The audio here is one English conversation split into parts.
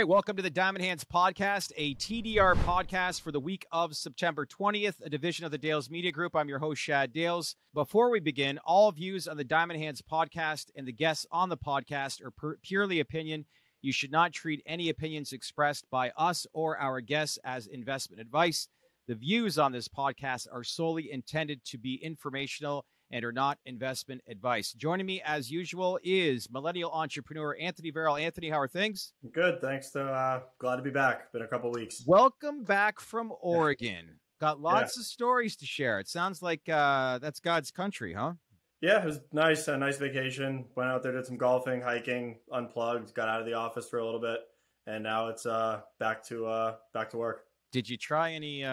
right, welcome to the Diamond Hands Podcast, a TDR podcast for the week of September 20th, a division of the Dales Media Group. I'm your host, Shad Dales. Before we begin, all views on the Diamond Hands Podcast and the guests on the podcast are purely opinion. You should not treat any opinions expressed by us or our guests as investment advice. The views on this podcast are solely intended to be informational and are not investment advice. Joining me, as usual, is millennial entrepreneur Anthony Varrell. Anthony, how are things? Good, thanks. Glad to be back. Been a couple weeks. Welcome back from Oregon. Got lots of stories to share. It sounds like that's God's country, huh? Yeah, it was nice. A nice vacation. Went out there, did some golfing, hiking, unplugged, got out of the office for a little bit, and now it's back to work. Did you try any,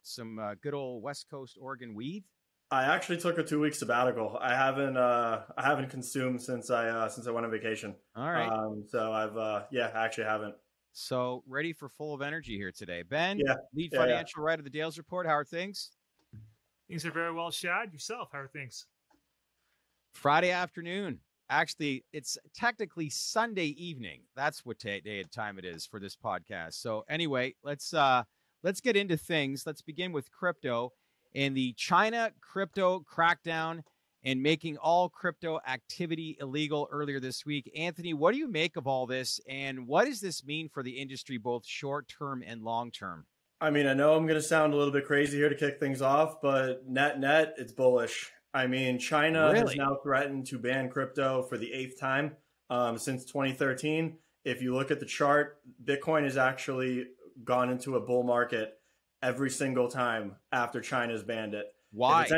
some good old West Coast Oregon weed? I actually took a 2-week sabbatical. I haven't consumed since I went on vacation. All right. So I actually haven't. So ready for full of energy here today. Ben, lead Yeah. financial writer of the Dales Report. How are things? Things are very well, Shad. Yourself, how are things? Friday afternoon. Actually, it's technically Sunday evening. That's what day and time it is for this podcast. So anyway, let's get into things. Let's begin with crypto and the China crypto crackdown and making all crypto activity illegal earlier this week. Anthony, what do you make of all this, and what does this mean for the industry, both short-term and long-term? I mean, I know I'm going to sound a little bit crazy here to kick things off, but net, it's bullish. I mean, China has now threatened to ban crypto for the 8th time since 2013. If you look at the chart, Bitcoin has actually gone into a bull market every single time after China's banned it. Why? If it's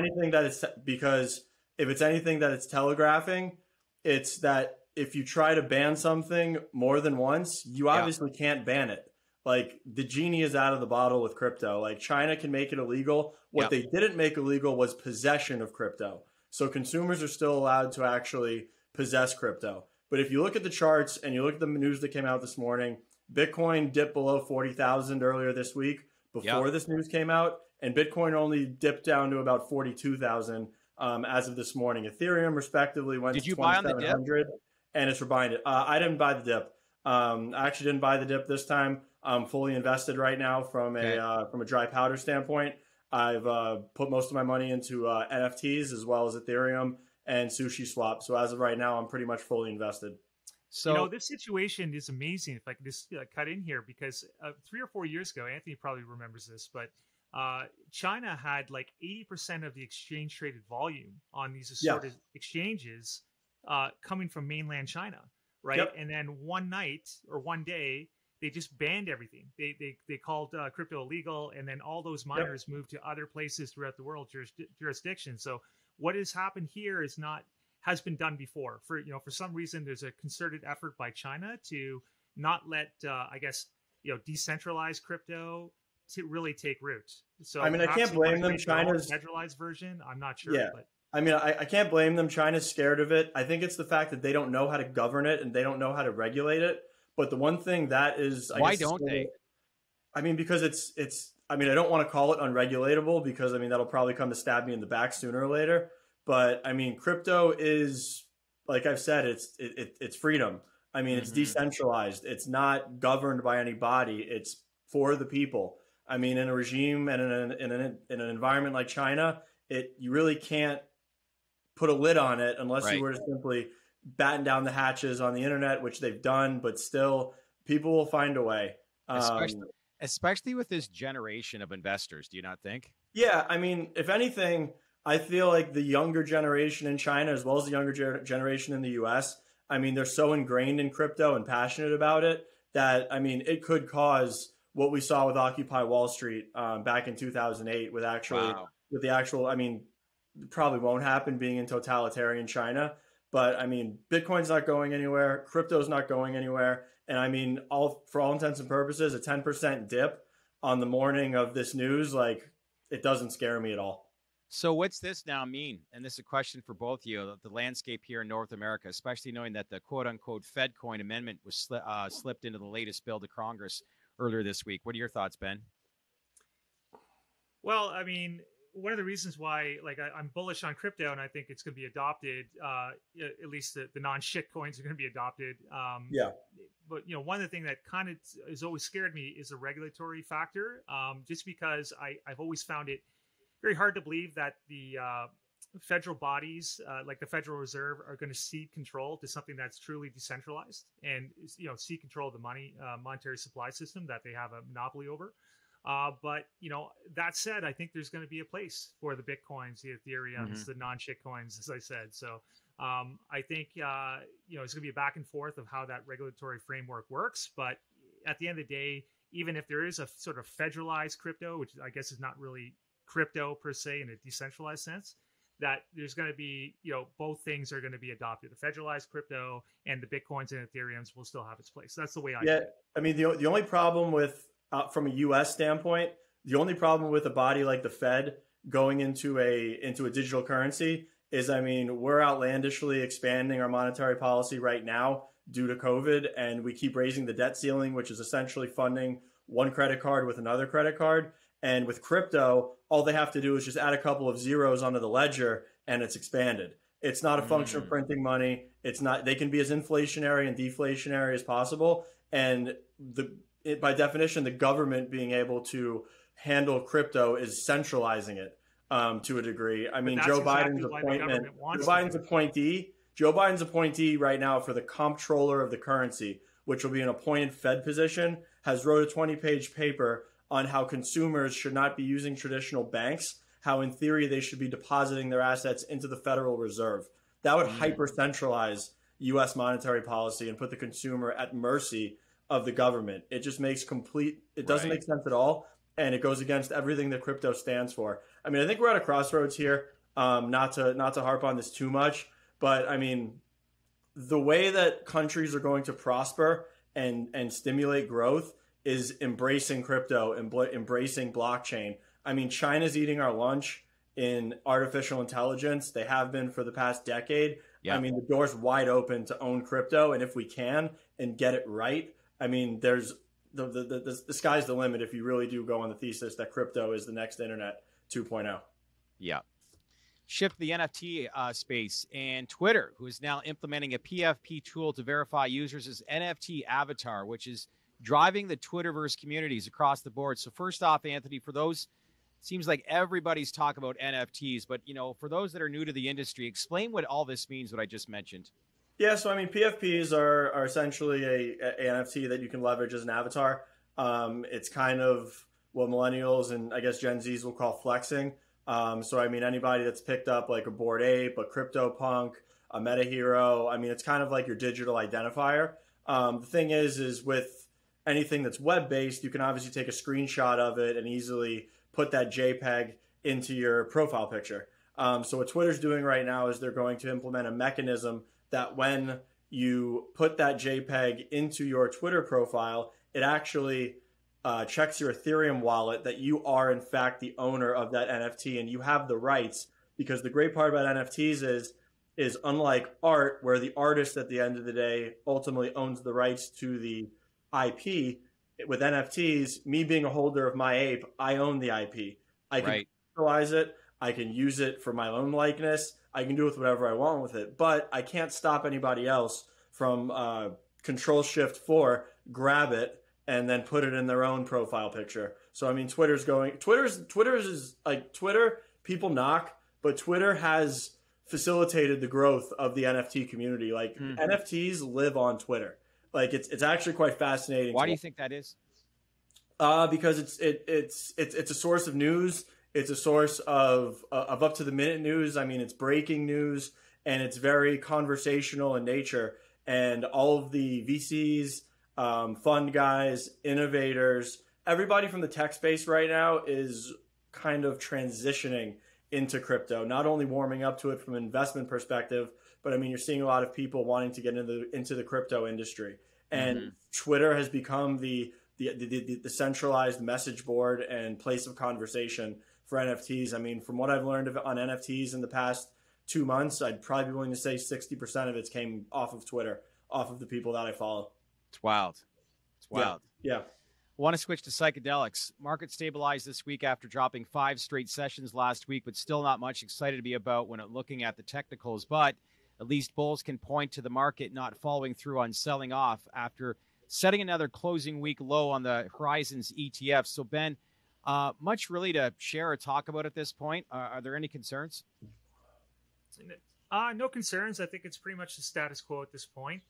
anything that it's telegraphing, it's that if you try to ban something more than once, you obviously can't ban it. Like, the genie is out of the bottle with crypto. Like, China can make it illegal. What they didn't make illegal was possession of crypto. So consumers are still allowed to actually possess crypto. But if you look at the charts and you look at the news that came out this morning, Bitcoin dipped below 40,000 earlier this week before this news came out, and Bitcoin only dipped down to about 42,000 as of this morning. Ethereum, respectively, went to 2,700, and it's rebinded. I didn't buy the dip. I actually didn't buy the dip this time. I'm fully invested right now from a dry powder standpoint. I've put most of my money into NFTs as well as Ethereum and Sushi Swap. So as of right now, I'm pretty much fully invested. So this situation is amazing. If I could just cut in here, because 3 or 4 years ago, Anthony probably remembers this, but China had like 80% of the exchange traded volume on these assorted exchanges coming from mainland China, right? Yep. And then one night or one day, they just banned everything. They called crypto illegal, and then all those miners moved to other places throughout the world, jurisdictions. So what has happened here has been done before. For some reason, there's a concerted effort by China to not let, decentralized crypto to really take root. So I mean, I can't blame them. China's centralized version, I'm not sure. Yeah. But I mean, I can't blame them. China's scared of it. I think it's the fact that they don't know how to govern it and they don't know how to regulate it. But the one thing that is, why don't they? I mean, because I don't want to call it unregulatable because, I mean, that'll probably come to stab me in the back sooner or later. But I mean, crypto is, like I've said, it's freedom. I mean, it's decentralized. It's not governed by any body. It's for the people. I mean, in a regime and in an environment like China, you really can't put a lid on it unless you were to simply batten down the hatches on the internet, which they've done. But still, people will find a way. Especially with this generation of investors, do you not think? Yeah, I mean, if anything, I feel like the younger generation in China, as well as the younger generation in the U.S., I mean, they're so ingrained in crypto and passionate about it that, I mean, it could cause what we saw with Occupy Wall Street back in 2008 with the actual, I mean, it probably won't happen being in totalitarian China. But, I mean, Bitcoin's not going anywhere. Crypto's not going anywhere. And, I mean, for all intents and purposes, a 10% dip on the morning of this news, like, it doesn't scare me at all. So what's this now mean? And this is a question for both of you, the landscape here in North America, especially knowing that the quote-unquote Fed coin amendment was slipped into the latest bill to Congress earlier this week. What are your thoughts, Ben? Well, I mean, one of the reasons why, like, I'm bullish on crypto, and I think it's going to be adopted. At least the non-shit coins are going to be adopted. one of the things that kind of has always scared me is the regulatory factor. Just because I've always found it very hard to believe that the federal bodies like the Federal Reserve are going to cede control to something that's truly decentralized and cede control of the monetary supply system that they have a monopoly over. But that said, I think there's going to be a place for the Bitcoins, the Ethereums, the non-shit coins, as I said. So I think it's going to be a back and forth of how that regulatory framework works. But at the end of the day, even if there is a sort of federalized crypto, which I guess is not really crypto per se in a decentralized sense, that there's going to be, both things are going to be adopted. The federalized crypto and the Bitcoins and Ethereums will still have its place. That's the way I do it. I mean, the only problem with, from a U.S. standpoint, the only problem with a body like the Fed going into a digital currency is, I mean, we're outlandishly expanding our monetary policy right now due to COVID, and we keep raising the debt ceiling, which is essentially funding one credit card with another credit card. And with crypto, all they have to do is just add a couple of zeros onto the ledger and it's expanded. It's not a function of printing money. It's not, they can be as inflationary and deflationary as possible. And by definition, the government being able to handle crypto is centralizing it to a degree. I mean, Joe Biden's appointee right now for the comptroller of the currency, which will be an appointed Fed position, has wrote a 20-page paper on how consumers should not be using traditional banks, how in theory they should be depositing their assets into the Federal Reserve. That would hyper-centralize U.S. monetary policy and put the consumer at mercy of the government. It just makes it doesn't make sense at all, and it goes against everything that crypto stands for. I mean, I think we're at a crossroads here, not to harp on this too much, but I mean, the way that countries are going to prosper and stimulate growth is embracing crypto and embracing blockchain. I mean, China's eating our lunch in artificial intelligence. They have been for the past decade. Yeah. I mean, the door's wide open to own crypto. And if we can and get it right, I mean, there's the sky's the limit if you really do go on the thesis that crypto is the next internet 2.0. Yeah. Shift the NFT space, and Twitter, who is now implementing a PFP tool to verify users' NFT avatar, which is driving the Twitterverse communities across the board. So first off, Anthony, for those, seems like everybody's talking about NFTs, but for those that are new to the industry, explain what all this means, what I just mentioned. Yeah, so I mean, PFPs are essentially a NFT that you can leverage as an avatar. It's kind of what millennials and I guess Gen Zs will call flexing. So I mean, anybody that's picked up like a Bored Ape, a CryptoPunk, a Meta Hero, I mean, it's kind of like your digital identifier. The thing is with anything that's web-based, you can obviously take a screenshot of it and easily put that JPEG into your profile picture. So what Twitter's doing right now is they're going to implement a mechanism that when you put that JPEG into your Twitter profile, it actually checks your Ethereum wallet that you are, in fact, the owner of that NFT and you have the rights. Because the great part about NFTs is unlike art, where the artist at the end of the day ultimately owns the rights to the IP, with NFTs, me being a holder of my ape, I own the IP. I can utilize it. I can use it for my own likeness. I can do with whatever I want with it. But I can't stop anybody else from Control-Shift-4, grab it, and then put it in their own profile picture. So I mean, Twitter's is like Twitter. People knock, but Twitter has facilitated the growth of the NFT community. Like NFTs live on Twitter. Like it's actually quite fascinating. Why do you think that is? Because it's a source of news. It's a source of up to the minute news. I mean, it's breaking news and it's very conversational in nature. And all of the VCs, fund guys, innovators, everybody from the tech space right now is kind of transitioning into crypto. Not only warming up to it from an investment perspective, but I mean, you're seeing a lot of people wanting to get into the crypto industry. And Twitter has become the centralized message board and place of conversation for NFTs. I mean, from what I've learned on NFTs in the past 2 months, I'd probably be willing to say 60% of it came off of Twitter, off of the people that I follow. It's wild. It's wild. Yeah. I want to switch to psychedelics. Market stabilized this week after dropping 5 straight sessions last week, but still not much excited to be about when looking at the technicals. But at least bulls can point to the market not following through on selling off after setting another closing week low on the Horizons ETF. So, Ben, much really to share or talk about at this point. Are there any concerns? No concerns. I think it's pretty much the status quo at this point.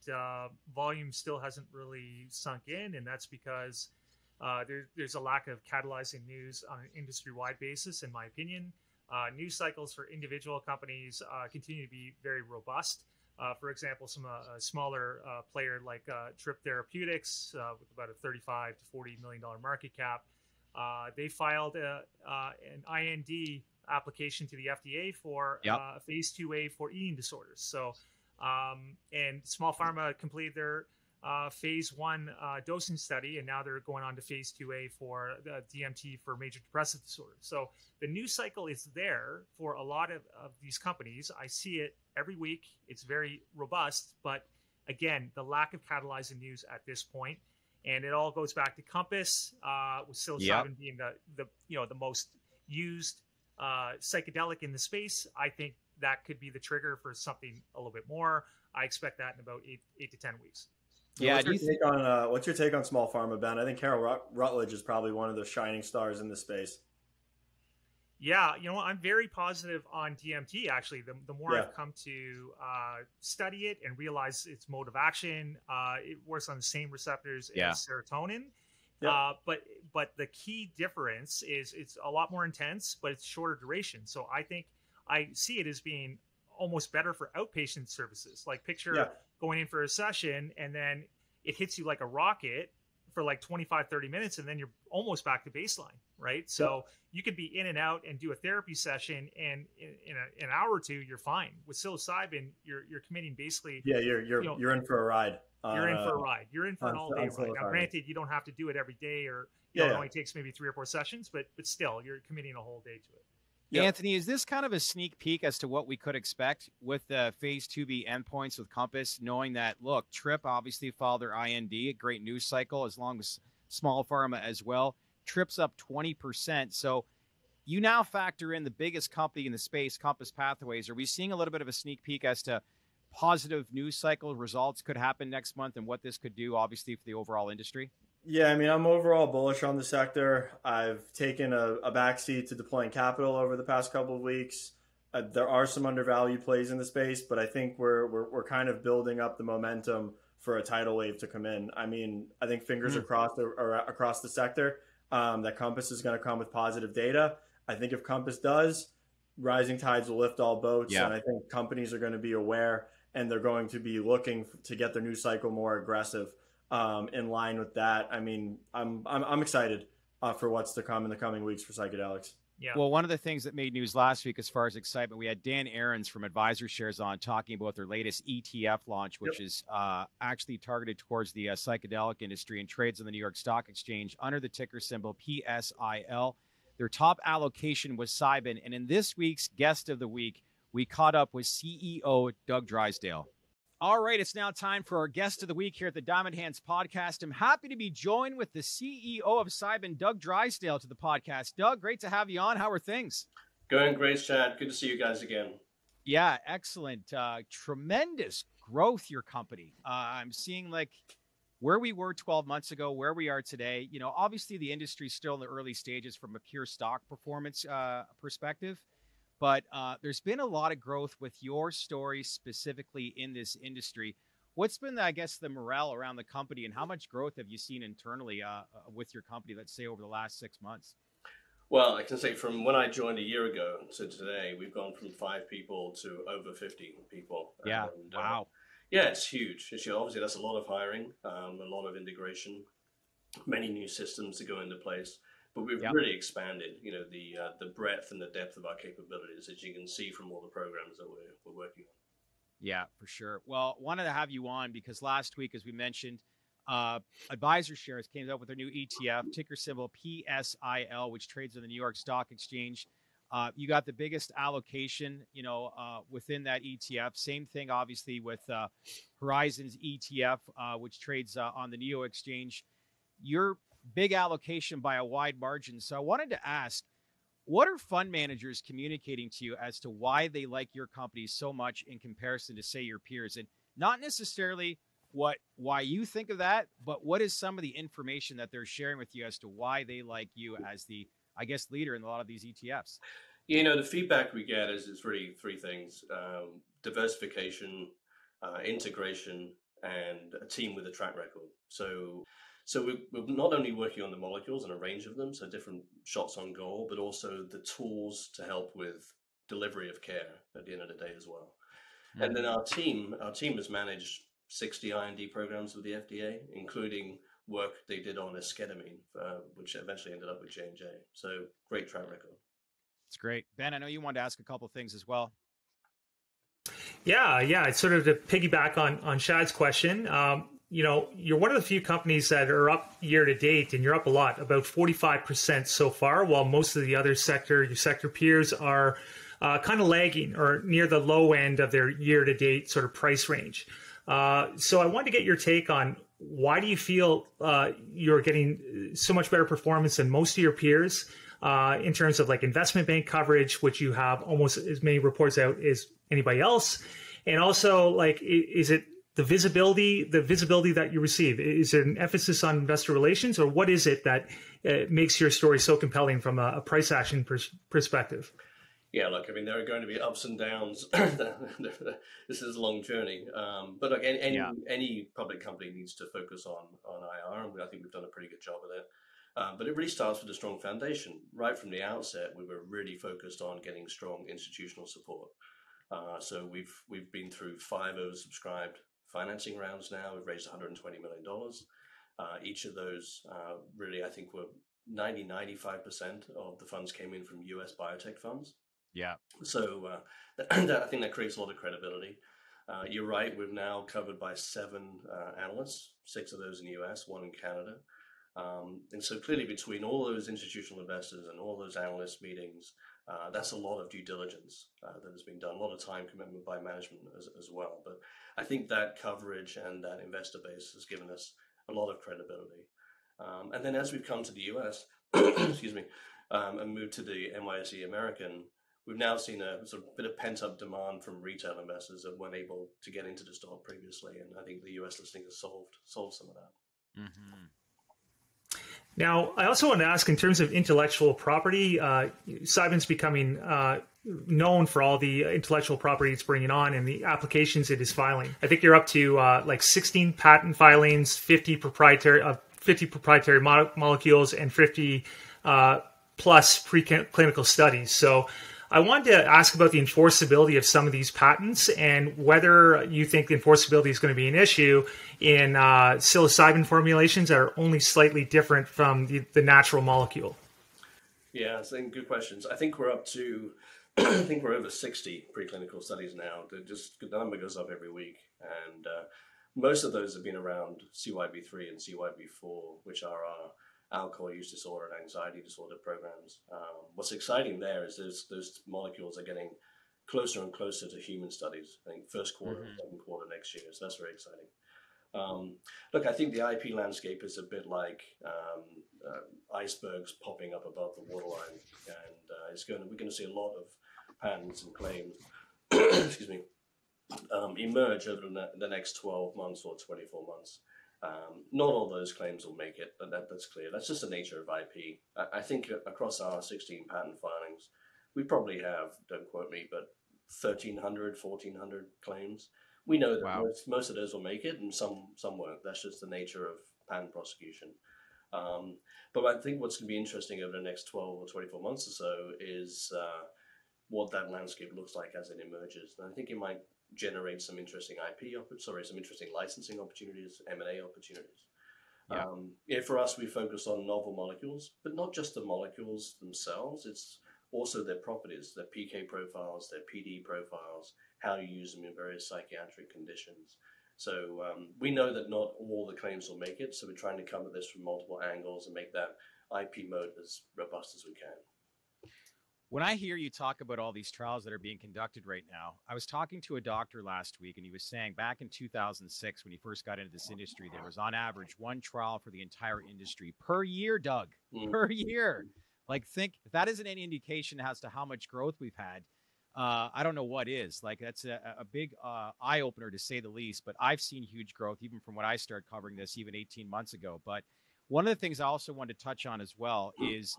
Volume still hasn't really sunk in, and that's because there's a lack of catalyzing news on an industry-wide basis, in my opinion. News cycles for individual companies continue to be very robust. For example, some smaller player like Trip Therapeutics with about a $35 to $40 million market cap, they filed an IND application to the FDA for a phase 2A for eating disorders. So, and Small Pharma completed their phase 1 dosing study, and now they're going on to phase 2A for DMT for major depressive disorder. So the news cycle is there for a lot of these companies. I see it every week. It's very robust, but again, the lack of catalyzing news at this point, and it all goes back to Compass, with psilocybin being the most used psychedelic in the space. I think that could be the trigger for something a little bit more. I expect that in about 8 to 10 weeks. Yeah. What's your take on Small Pharma, Ben? I think Carol Rutledge is probably one of the shining stars in the space. Yeah, I'm very positive on DMT. Actually, the more I've come to study it and realize its mode of action, it works on the same receptors as serotonin. But the key difference is it's a lot more intense, but it's shorter duration. So I think I see it as being almost better for outpatient services. Like picture going in for a session and then it hits you like a rocket for like 25, 30 minutes, and then you're almost back to baseline, right? So you could be in and out and do a therapy session, and in an hour or two, you're fine. With psilocybin, you're committing basically. Yeah, you're in for a ride. You're in for a ride. You're in for an all-day ride. Now, granted, you don't have to do it every day, or it only takes maybe 3 or 4 sessions, but still, you're committing a whole day to it. Yep. Anthony, is this kind of a sneak peek as to what we could expect with the phase 2B endpoints with Compass, knowing that, look, Trip obviously filed their IND, a great news cycle, as long as Small Pharma as well. Trip's up 20%. So you now factor in the biggest company in the space, Compass Pathways. Are we seeing a little bit of a sneak peek as to positive news cycle results could happen next month and what this could do, obviously, for the overall industry? Yeah, I mean, I'm overall bullish on the sector. I've taken a backseat to deploying capital over the past couple of weeks. There are some undervalued plays in the space, but I think we're kind of building up the momentum for a tidal wave to come in. I mean, I think fingers across the sector that Compass is going to come with positive data. I think if Compass does, rising tides will lift all boats, and I think companies are going to be aware and they're going to be looking to get their news cycle more aggressive. In line with that, I mean, I'm excited for what's to come in the coming weeks for psychedelics. Yeah. Well, one of the things that made news last week as far as excitement, we had Dan Aarons from AdvisorShares on talking about their latest ETF launch, which is actually targeted towards the psychedelic industry and trades on the New York Stock Exchange under the ticker symbol PSIL. Their top allocation was Cybin. And in this week's Guest of the Week, we caught up with CEO Doug Drysdale. All right, it's now time for our Guest of the Week here at the Diamond Hands podcast. I'm happy to be joined with the CEO of Cybin, Doug Drysdale, to the podcast. Doug, great to have you on. How are things? Going great, Chad. Good to see you guys again. Yeah, excellent. Tremendous growth, your company. I'm seeing like where we were 12 months ago, where we are today. You know, obviously the industry is still in the early stages from a pure stock performance perspective. But there's been a lot of growth with your story specifically in this industry. What's been, I guess, the morale around the company, and how much growth have you seen internally with your company, let's say, over the last 6 months? Well, I can say from when I joined a year ago to today, we've gone from 5 people to over 50 people. Yeah, and, wow. Yeah, it's huge. Obviously, that's a lot of hiring, a lot of integration, many new systems to go into place. But we've really expanded, the breadth and the depth of our capabilities, as you can see from all the programs that we're working on. Yeah, for sure. Well, wanted to have you on because last week, as we mentioned, AdvisorShares came up with their new ETF, ticker symbol PSIL, which trades on the New York Stock Exchange. You got the biggest allocation, within that ETF. Same thing, obviously, with Horizons ETF, which trades on the NEO Exchange. Your big allocation by a wide margin. So I wanted to ask, what are fund managers communicating to you as to why they like your company so much in comparison to, say, your peers? And not necessarily why you think of that, but what is some of the information that they're sharing with you as to why they like you as the, I guess, leader in a lot of these ETFs? You know, the feedback we get is really three things: diversification, integration, and a team with a track record. So we're not only working on the molecules and a range of them, so different shots on goal, but also the tools to help with delivery of care at the end of the day as well. Mm-hmm. And then our team has managed 60 IND programs with the FDA, including work they did on esketamine, which eventually ended up with J&J. So great track record. It's great. Ben, I know you wanted to ask a couple of things as well. Yeah. It's sort of to piggyback on Shad's question. You know, you're one of the few companies that are up year to date, and you're up a lot, about 45% so far, while most of the other your sector peers are kind of lagging or near the low end of their year to date sort of price range. So I wanted to get your take on why do you feel you're getting so much better performance than most of your peers in terms of like investment bank coverage, which you have almost as many reports out as anybody else, and also like is it the visibility that you receive? Is there an emphasis on investor relations, or what is it that makes your story so compelling from a price action perspective? Yeah, look, I mean, there are going to be ups and downs. This is a long journey. But look, any public company needs to focus on IR, and I think we've done a pretty good job of it. But it really starts with a strong foundation. Right from the outset, we were really focused on getting strong institutional support. So we've been through 5 oversubscribed financing rounds now. We've raised $120 million. Each of those really, I think, were 95% of the funds came in from U.S. biotech funds. Yeah. So I think that creates a lot of credibility. You're right. We're now covered by 7 analysts, 6 of those in the U.S., 1 in Canada. And so clearly between all those institutional investors and all those analyst meetings, that's a lot of due diligence that has been done, a lot of time commitment by management as well. But I think that coverage and that investor base has given us a lot of credibility. And then as we've come to the US, excuse me, and moved to the NYSE American, we've now seen a sort of bit of pent-up demand from retail investors that weren't able to get into the stock previously. And I think the US listing has solved some of that. Mm-hmm. Now, I also want to ask, in terms of intellectual property, Cybin's becoming known for all the intellectual property it's bringing on and the applications it is filing. I think you're up to like 16 patent filings, 50 proprietary molecules, and 50 plus preclinical studies. So I wanted to ask about the enforceability of some of these patents and whether you think the enforceability is going to be an issue in psilocybin formulations that are only slightly different from the natural molecule. Yeah, so good questions. I think we're up to, I think we're over 60 preclinical studies now. The number goes up every week. And most of those have been around CYB3 and CYB4, which are our alcohol use disorder and anxiety disorder programs. What's exciting there is those molecules are getting closer and closer to human studies. I think first quarter, second quarter next year. So that's very exciting. Look, I think the IP landscape is a bit like icebergs popping up above the waterline, and we're going to see a lot of patents and claims, excuse me, emerge over the next 12 months or 24 months. Not all those claims will make it, but that's clear. That's just the nature of IP. I think across our 16 patent filings, we probably have, don't quote me, but 1,300, 1,400 claims. We know that most of those will make it, and some won't. That's just the nature of patent prosecution. But I think what's going to be interesting over the next 12 or 24 months or so is what that landscape looks like as it emerges. And I think it might generate some interesting some interesting licensing opportunities, M&A opportunities. Yeah. For us, we focus on novel molecules, but not just the molecules themselves. It's also their properties, their PK profiles, their PD profiles, how you use them in various psychiatric conditions. So we know that not all the claims will make it, so we're trying to cover this from multiple angles and make that IP mode as robust as we can. When I hear you talk about all these trials that are being conducted right now, I was talking to a doctor last week, and he was saying back in 2006, when he first got into this industry, there was on average 1 trial for the entire industry per year, Doug, per year. Like, think if that isn't any indication as to how much growth we've had. I don't know what is. Like, that's a big eye opener to say the least. But I've seen huge growth even from when I started covering this, even 18 months ago. But one of the things I also wanted to touch on as well is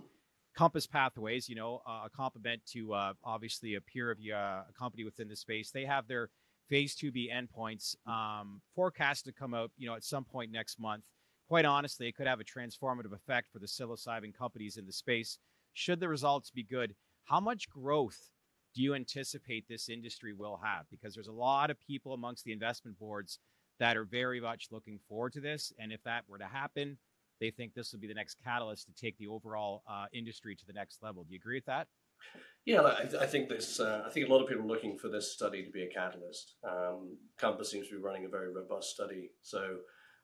Compass Pathways. A compliment to obviously a peer of a company within the space. They have their phase 2B endpoints forecast to come out, at some point next month. Quite honestly, it could have a transformative effect for the psilocybin companies in the space. Should the results be good, how much growth do you anticipate this industry will have? Because there's a lot of people amongst the investment boards that are very much looking forward to this. And if that were to happen, they think this will be the next catalyst to take the overall industry to the next level. Do you agree with that? Yeah, I think this. I think a lot of people are looking for this study to be a catalyst. Compass seems to be running a very robust study, so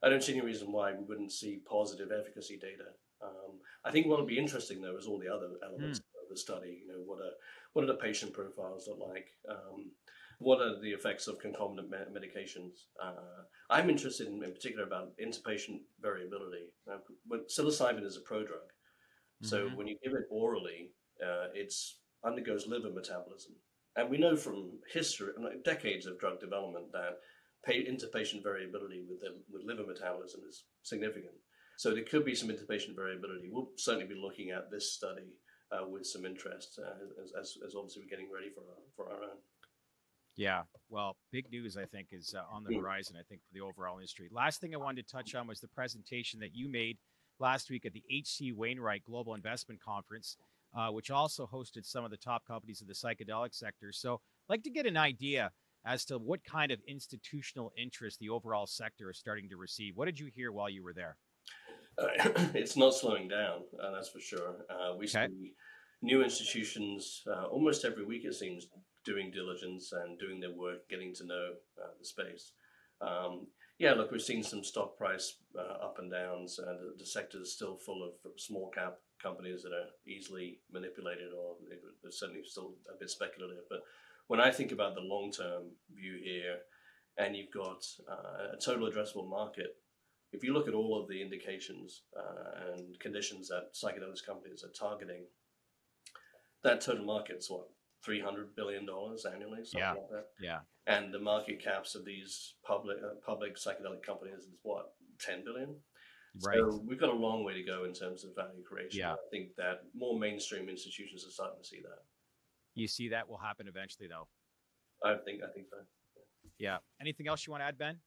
I don't see any reason why we wouldn't see positive efficacy data. I think what will be interesting though is all the other elements of the study. What are the patient profiles look like? What are the effects of concomitant medications? I'm interested in particular about interpatient variability. Psilocybin is a prodrug, so when you give it orally, it undergoes liver metabolism. And we know from history, decades of drug development, that interpatient variability with liver metabolism is significant. So there could be some interpatient variability. We'll certainly be looking at this study with some interest as obviously we're getting ready for our own. Yeah, well, big news, I think, is on the horizon, I think, for the overall industry. Last thing I wanted to touch on was the presentation that you made last week at the H.C. Wainwright Global Investment Conference, which also hosted some of the top companies in the psychedelic sector. So I'd like to get an idea as to what kind of institutional interest the overall sector is starting to receive. What did you hear while you were there? It's not slowing down, that's for sure. We see new institutions almost every week, it seems, doing diligence and doing their work, getting to know the space. Look, we've seen some stock price up and downs, and the sector is still full of small cap companies that are easily manipulated, or they're certainly still a bit speculative. But when I think about the long-term view here, and you've got a total addressable market, if you look at all of the indications and conditions that psychedelics companies are targeting, that total market's what, $300 billion annually, something like that. Yeah. And the market caps of these public psychedelic companies is what, 10 billion? Right. So we've got a long way to go in terms of value creation. Yeah. I think that more mainstream institutions are starting to see that. You see that will happen eventually, though. I think so. Yeah. Anything else you want to add, Ben?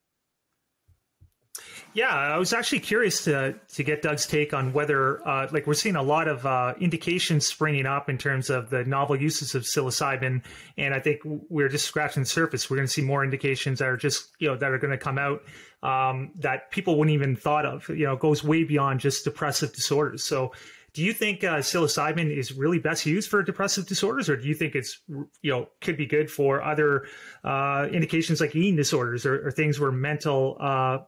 Yeah, I was actually curious to get Doug's take on whether, we're seeing a lot of indications springing up in terms of the novel uses of psilocybin, and I think we're just scratching the surface. We're going to see more indications that are just, that are going to come out that people wouldn't even thought of. It goes way beyond just depressive disorders. So, do you think psilocybin is really best used for depressive disorders, or do you think it's, could be good for other indications like eating disorders or things where mental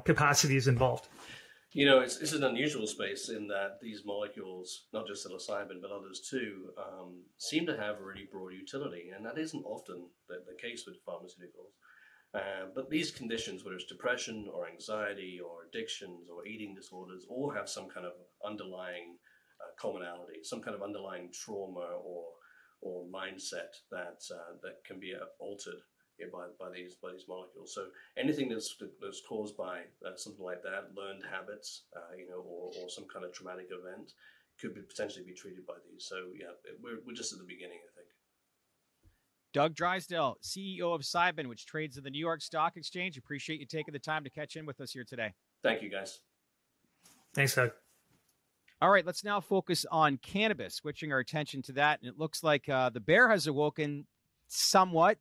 capacity is involved? It's an unusual space in that these molecules, not just psilocybin, but others too, seem to have a really broad utility. And that isn't often the case with pharmaceuticals. But these conditions, whether it's depression or anxiety or addictions or eating disorders, all have some kind of underlying commonality, some kind of underlying trauma or mindset that can be altered by these molecules. So anything that's caused by something like that, learned habits, or some kind of traumatic event, could potentially be treated by these. So yeah, we're just at the beginning, I think. Doug Drysdale, CEO of Cybin, which trades in the New York Stock Exchange. Appreciate you taking the time to catch in with us here today. Thank you, guys. Thanks, Doug. All right, let's now focus on cannabis, switching our attention to that. And it looks like the bear has awoken somewhat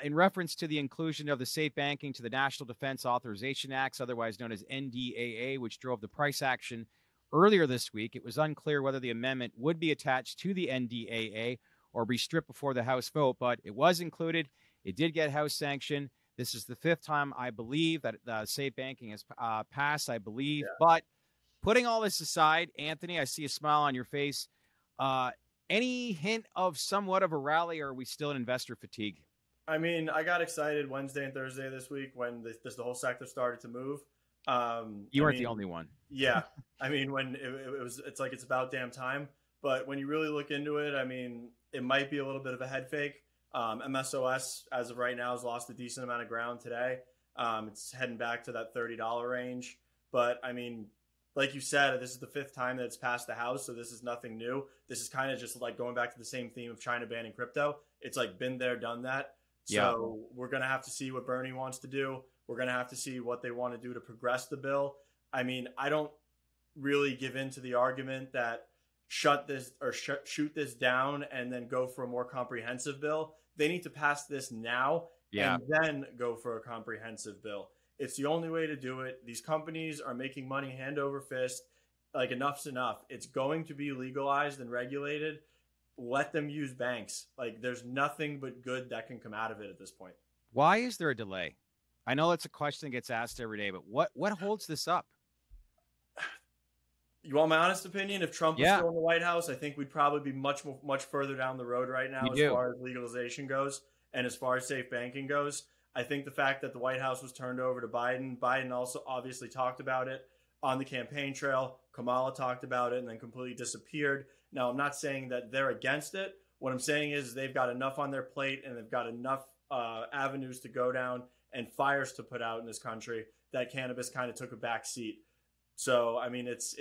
in reference to the inclusion of the safe banking to the National Defense Authorization Act, otherwise known as NDAA, which drove the price action earlier this week. It was unclear whether the amendment would be attached to the NDAA or be stripped before the House vote, but it was included. It did get House sanction. This is the fifth time, I believe, that safe banking has passed, I believe. Yeah. But putting all this aside, Anthony, I see a smile on your face. Any hint of somewhat of a rally, or are we still in investor fatigue? I mean, I got excited Wednesday and Thursday this week when the whole sector started to move. You weren't the only one. Yeah. I mean, when it's like it's about damn time. But when you really look into it, I mean, it might be a little bit of a head fake. MSOS, as of right now, has lost a decent amount of ground today. It's heading back to that $30 range. But, I mean, like you said, this is the 5th time that it's passed the House, so this is nothing new. This is kind of just like going back to the same theme of China banning crypto. It's like been there, done that. So we're going to have to see what Bernie wants to do. We're going to have to see what they want to do to progress the bill. I mean, I don't really give in to the argument that shut this or shoot this down and then go for a more comprehensive bill. They need to pass this now and then go for a comprehensive bill. It's the only way to do it. These companies are making money hand over fist. Like, enough's enough. It's going to be legalized and regulated. Let them use banks. Like, there's nothing but good that can come out of it at this point. Why is there a delay? I know that's a question that gets asked every day, but what holds this up? You want my honest opinion? If Trump was still in the White House, I think we'd probably be much further down the road right now far as legalization goes and as far as safe banking goes. I think the fact that the White House was turned over to Biden also obviously talked about it on the campaign trail. Kamala talked about it and then completely disappeared. Now, I'm not saying that they're against it. What I'm saying is they've got enough on their plate and they've got enough avenues to go down and fires to put out in this country that cannabis kind of took a back seat. So, I mean, it's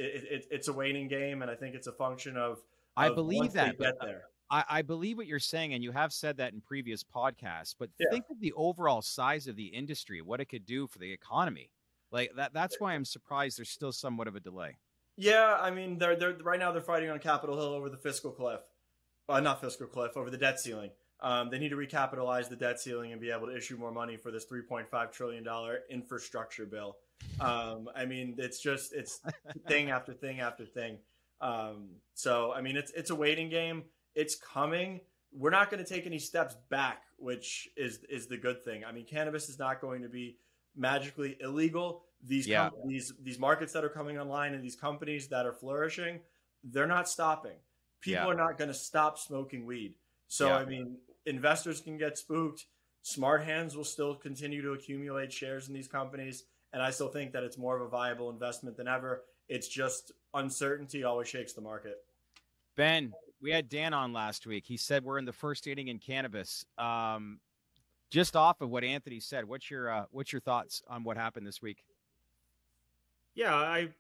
a waiting game, and I think it's a function of I believe that. Get there. I believe what you're saying, and you have said that in previous podcasts, but think of the overall size of the industry, what it could do for the economy. Like that's why I'm surprised there's still somewhat of a delay. Yeah, I mean, they're right now they're fighting on Capitol Hill over the fiscal cliff. Not fiscal cliff, over the debt ceiling. They need to recapitalize the debt ceiling and be able to issue more money for this $3.5 trillion infrastructure bill. I mean, it's thing after thing after thing. So, I mean, it's a waiting game. It's coming. We're not going to take any steps back, which is the good thing. I mean, cannabis is not going to be magically illegal. These markets that are coming online and these companies that are flourishing, they're not stopping. People are not going to stop smoking weed. So, I mean, investors can get spooked. Smart hands will still continue to accumulate shares in these companies. And I still think that it's more of a viable investment than ever. It's just uncertainty always shakes the market. Ben, we had Dan on last week. He said we're in the first inning in cannabis. Just off of what Anthony said, what's your thoughts on what happened this week? Yeah,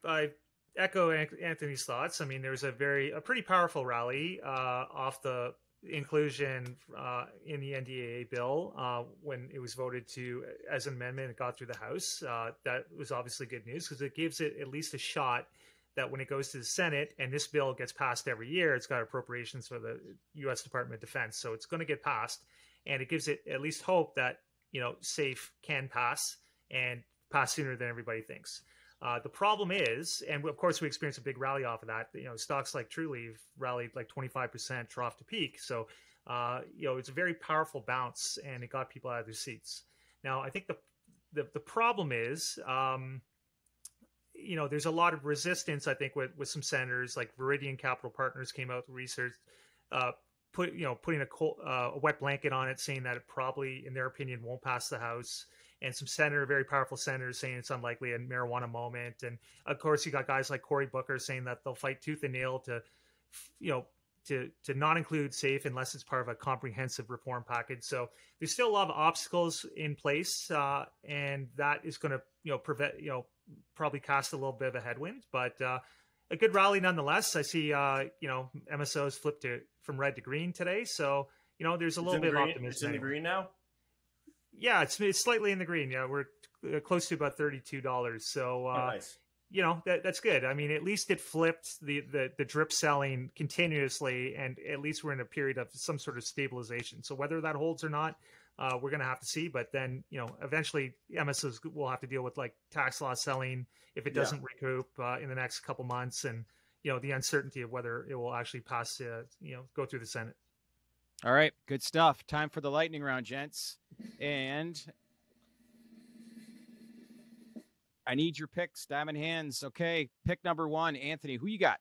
I echo Anthony's thoughts. I mean, there was a pretty powerful rally off the inclusion in the NDAA bill when it was voted to as an amendment. It got through the House. That was obviously good news because it gives it at least a shot that when it goes to the Senate and this bill gets passed every year, it's got appropriations for the U.S. Department of Defense. So it's going to get passed, and it gives it at least hope that, SAFE can pass and pass sooner than everybody thinks. The problem is, and of course we experienced a big rally off of that, stocks like Trulieve rallied like 25% trough to peak. So, it's a very powerful bounce and it got people out of their seats. Now, I think the problem is, there's a lot of resistance, I think, with some senators like Viridian Capital Partners came out with research, putting a wet blanket on it, saying that it probably, in their opinion, won't pass the House. And some very powerful senators saying it's unlikely a marijuana moment. And of course, you got guys like Cory Booker saying that they'll fight tooth and nail to not include SAFE unless it's part of a comprehensive reform package. So there's still a lot of obstacles in place, and that is going to prevent probably cast a little bit of a headwind. But a good rally nonetheless. I see MSOs flipped from red to green today, so there's a little bit of optimism. It's in the green now. Yeah, it's slightly in the green. Yeah, we're close to about $32. So, nice. That's good. I mean, at least it flipped the drip selling continuously, and at least we're in a period of some sort of stabilization. So whether that holds or not, we're going to have to see. But then, eventually MSOs will have to deal with like tax law selling if it doesn't recoup in the next couple months, and the uncertainty of whether it will actually pass, go through the Senate. All right, good stuff. Time for the lightning round, gents. And I need your picks, diamond hands. Okay, pick number one, Anthony. Who you got?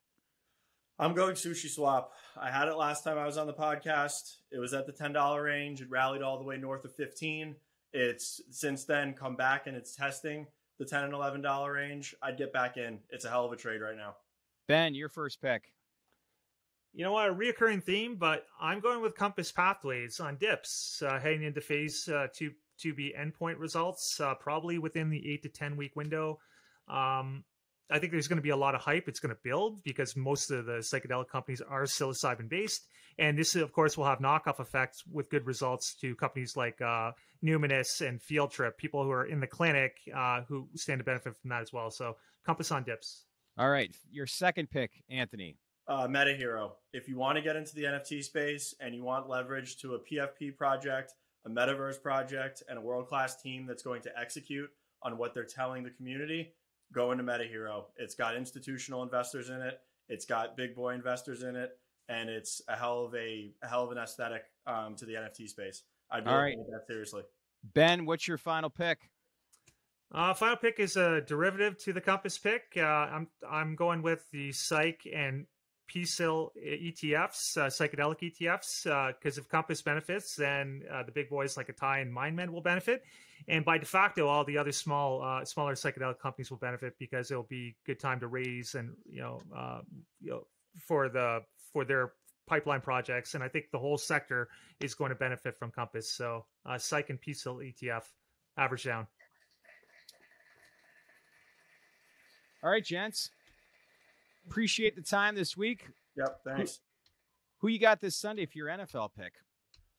I'm going Sushi Swap. I had it last time I was on the podcast. It was at the $10 range. It rallied all the way north of 15. It's since then come back and it's testing the $10 and $11 range. I'd get back in. It's a hell of a trade right now. Ben, your first pick. You know what? A reoccurring theme, but I'm going with Compass Pathways on dips heading into phase 2B endpoint results, probably within the 8 to 10 week window. I think there's going to be a lot of hype. It's going to build because most of the psychedelic companies are psilocybin based. And this, of course, will have knockoff effects with good results to companies like Numinous and Field Trip, people who are in the clinic who stand to benefit from that as well. So Compass on dips. All right. Your second pick, Anthony. MetaHero. If you want to get into the NFT space and you want leverage to a PFP project, a metaverse project, and a world-class team that's going to execute on what they're telling the community, go into MetaHero. It's got institutional investors in it. It's got big boy investors in it, and it's a hell of an aesthetic to the NFT space. I'd be looking at that seriously. Ben, what's your final pick? Final pick is a derivative to the Compass pick. I'm going with the Psych and PSIL ETFs, psychedelic ETFs, because if Compass benefits, then the big boys like Atai and MindMed will benefit, and by de facto, all the other smaller psychedelic companies will benefit because it'll be good time to raise and for their pipeline projects, and I think the whole sector is going to benefit from Compass. So Psych and PSIL ETF, average down. All right, gents. Appreciate the time this week. Yep, thanks. Who you got this Sunday for your NFL pick?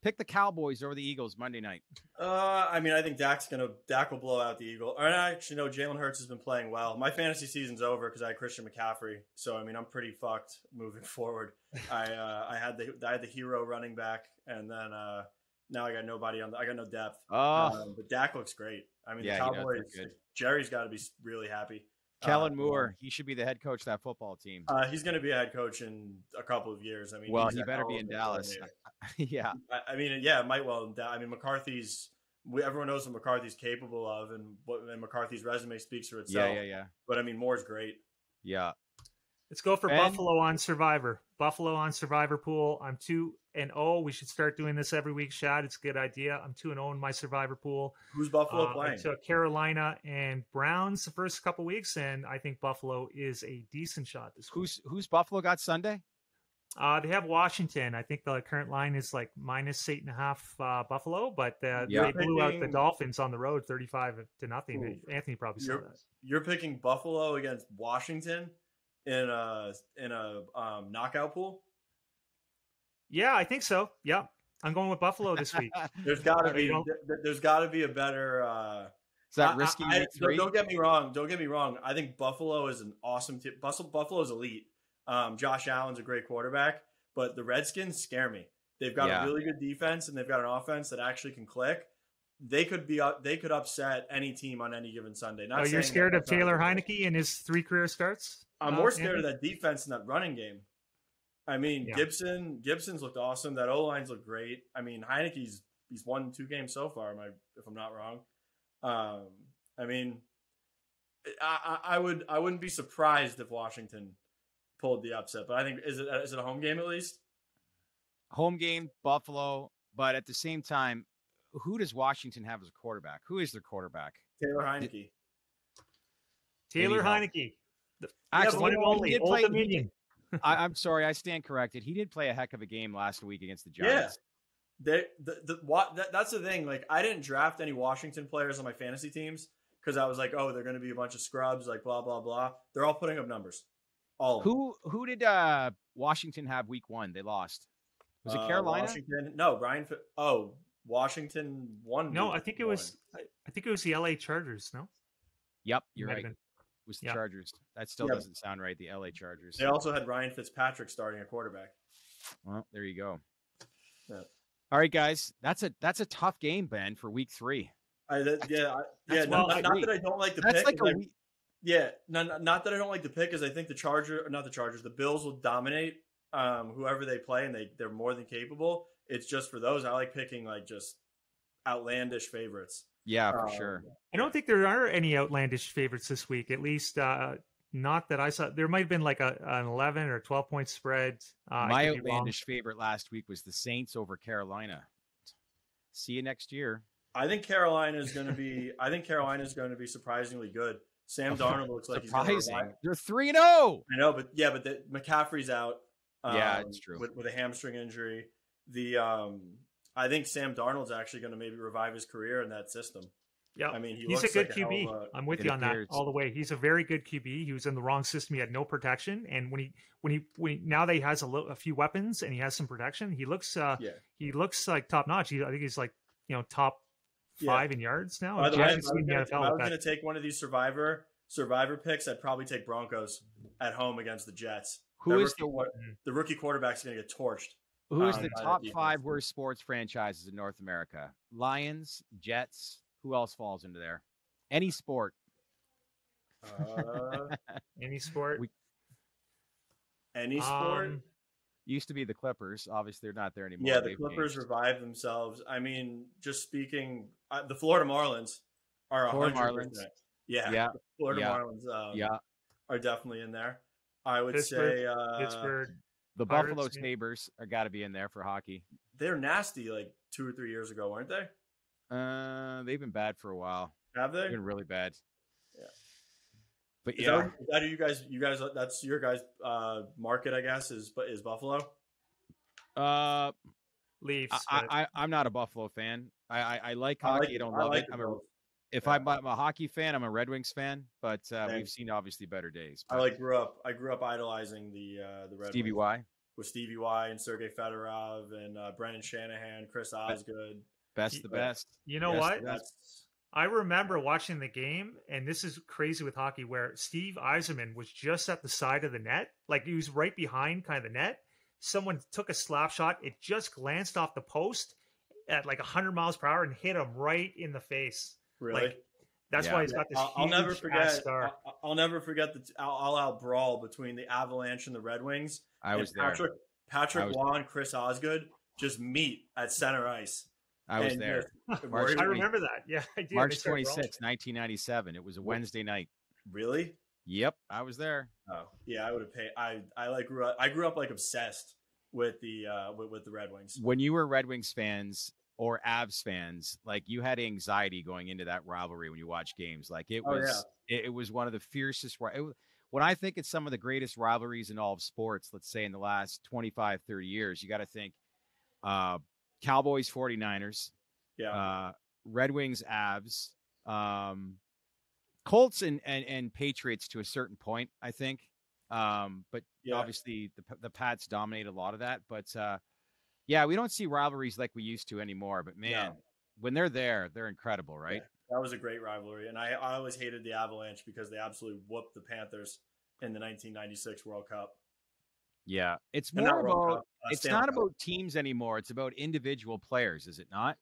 Pick the Cowboys over the Eagles Monday night. I think Dak will blow out the Eagles. Or actually, no, Jalen Hurts has been playing well. My fantasy season's over because I had Christian McCaffrey, so I'm pretty fucked moving forward. I had the hero running back, and then now I got nobody I got no depth. But Dak looks great. The Cowboys. Jerry's got to be really happy. Kellen Moore, he should be the head coach of that football team. He's going to be a head coach in a couple of years. He better be in Dallas. Yeah. Might well. McCarthy's. Everyone knows what McCarthy's capable of, and McCarthy's resume speaks for itself. Yeah. But Moore's great. Yeah. Let's go for Buffalo on Survivor. Buffalo on Survivor pool. I'm 2-0. We should start doing this every week, Shad. It's a good idea. I'm 2-0 in my Survivor pool. Who's Buffalo playing? I took Carolina and Browns the first couple weeks, and I think Buffalo is a decent shot this week. Who's Buffalo got Sunday? They have Washington. I think the current line is like -8.5 Buffalo, but they blew out the Dolphins on the road 35-0. Anthony probably saw that. You're picking Buffalo against Washington in a knockout pool? Yeah, I think so. Yeah, I'm going with Buffalo this week. There's got to be a better. Is that risky? Don't get me wrong. I think Buffalo is an awesome team. Buffalo is elite. Josh Allen's a great quarterback, but the Redskins scare me. They've got a really good defense, and they've got an offense that actually can click. They could upset any team on any given Sunday. You're scared of Taylor Heineke and his 3 career starts? I'm more scared of that defense and that running game. Gibson's looked awesome. That O-line's looked great. Heineke's he's won 2 games so far, if I'm not wrong. I wouldn't be surprised if Washington pulled the upset, but I think is it a home game at least? Home game, Buffalo, but at the same time, who does Washington have as a quarterback? Who is their quarterback? Taylor Heineke. Taylor Heineke. Actually, one and only. Old Dominion. I'm sorry, I stand corrected. He did play a heck of a game last week against the Giants. Yeah. That's the thing. Like, I didn't draft any Washington players on my fantasy teams because I was like, oh, they're going to be a bunch of scrubs, like blah, blah, blah. They're all putting up numbers. All of them. Who did Washington have week 1? They lost. Was it Carolina? Washington. No, Washington won. No, I think it was the LA Chargers, no? Yep, you're right. It was the Chargers. That still doesn't sound right, the LA Chargers. They also had Ryan Fitzpatrick starting at quarterback. Well, there you go. Yeah. All right, guys. That's a tough game, Ben, for week 3. Not that I don't like the pick. Not that I don't like the pick, is I think the Bills will dominate whoever they play, and they're more than capable. It's just for those, I like picking like just outlandish favorites. Yeah, for sure. I don't think there are any outlandish favorites this week, at least not that I saw. There might have been like an 11 or 12-point spread. My outlandish favorite last week was the Saints over Carolina. See you next year. I think Carolina is going to be surprisingly good. Sam Darnold looks like he's going to revive. They're 3-0. I know, but McCaffrey's out. Yeah, it's true. With a hamstring injury. I think Sam Darnold's actually going to maybe revive his career in that system. Yeah, I mean, he's a good QB. I'm with you on that appears. all the way. He's a very good QB. He was in the wrong system. He had no protection, and when he now that he has a few weapons and he has some protection, he looks like top notch. I think he's like top 5 in yards now. By the way, if I was going to take one of these survivor picks, I'd probably take Broncos at home against the Jets. The rookie quarterback's going to get torched. Who is the top 5 worst sports franchises in North America? Lions, Jets. Who else falls into there? Any sport. Any sport. Any sport. Used to be the Clippers. Obviously, they're not there anymore. Yeah, the Clippers revived themselves. I mean, just speaking, the Florida Marlins are 100%. Yeah, the Florida Marlins are definitely in there. I would say Pittsburgh. The Buffalo Sabres are got to be in there for hockey. They're nasty like 2 or 3 years ago, weren't they? They've been bad for a while. Have they? They've been really bad. Yeah. But is that you guys? That's your guys' market, I guess. Is Buffalo? Leafs. I'm not a Buffalo fan. I like hockey. I don't love it. I'm a hockey fan, I'm a Red Wings fan. But we've seen obviously better days. But I grew up idolizing the Red Stevie Wings. Y. With Stevie Y and Sergei Fedorov and Brendan Shanahan, Chris Osgood. Best. You know what? I remember watching the game, and this is crazy with hockey, where Steve Yzerman was just at the side of the net. Like, he was right behind kind of the net. Someone took a slap shot. It just glanced off the post at like 100 miles per hour and hit him right in the face. Really? Like, that's why he's got this I'll huge never forget. star. I'll never forget the all-out brawl between the Avalanche and the Red Wings. I was there. Patrick Waugh and Chris Osgood just meet at center ice. I was there. I remember that. Yeah, I did. March 26, 1997. It was a Wednesday night. Really? Yep, I was there. Oh, yeah, I would have paid. I grew up like obsessed with the Red Wings. When you were Red Wings fans or Avs fans, like, you had anxiety going into that rivalry when you watch games. Like, it was one of the fiercest. When I think it's some of the greatest rivalries in all of sports, let's say in the last 25, 30 years, you got to think Cowboys 49ers, Red Wings Avs, Colts and Patriots to a certain point, I think. But obviously the Pats dominate a lot of that. But we don't see rivalries like we used to anymore. But man, when they're there, they're incredible, right? Yeah, that was a great rivalry. And I always hated the Avalanche because they absolutely whooped the Panthers in the 1996 World Cup. Yeah, it's more about it's not about teams anymore. It's about individual players, is it not?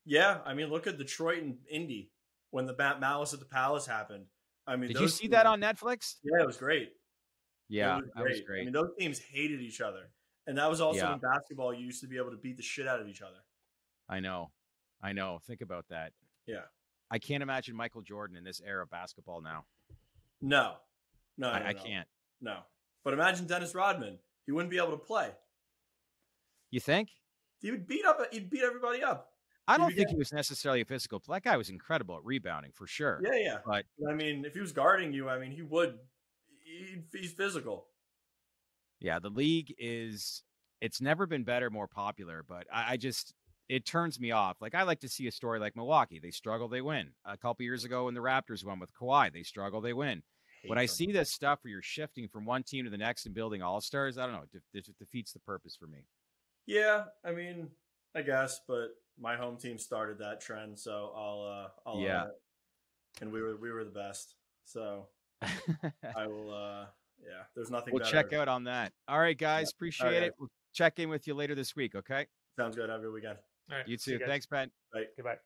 Yeah, I mean, look at Detroit and Indy when the Malice at the Palace happened. I mean, did you see that on Netflix? Yeah, it was great. Yeah, that was great. I mean, those teams hated each other, and that was also in basketball. You used to be able to beat the shit out of each other. I know. Think about that. Yeah, I can't imagine Michael Jordan in this era of basketball now. No, I can't. No. But imagine Dennis Rodman. He wouldn't be able to play. You think? He'd beat everybody up. I don't think he was necessarily a physical player. That guy was incredible at rebounding, for sure. Yeah. But I mean, if he was guarding you, I mean, he's physical. Yeah, the league it's never been better, more popular, but it turns me off. Like, I like to see a story like Milwaukee. They struggle, they win. A couple years ago when the Raptors won with Kawhi, they struggle, they win. When I see this stuff where you're shifting from one team to the next and building all-stars, I don't know. It defeats the purpose for me. Yeah, I mean, I guess, but my home team started that trend, so I'll own it. And we were the best. So I will there's nothing we'll better. Check out on that. All right, guys, appreciate it. We'll check in with you later this week, okay? Sounds good. Have a good weekend. All right. You too. Thanks, Ben. Bye. Goodbye.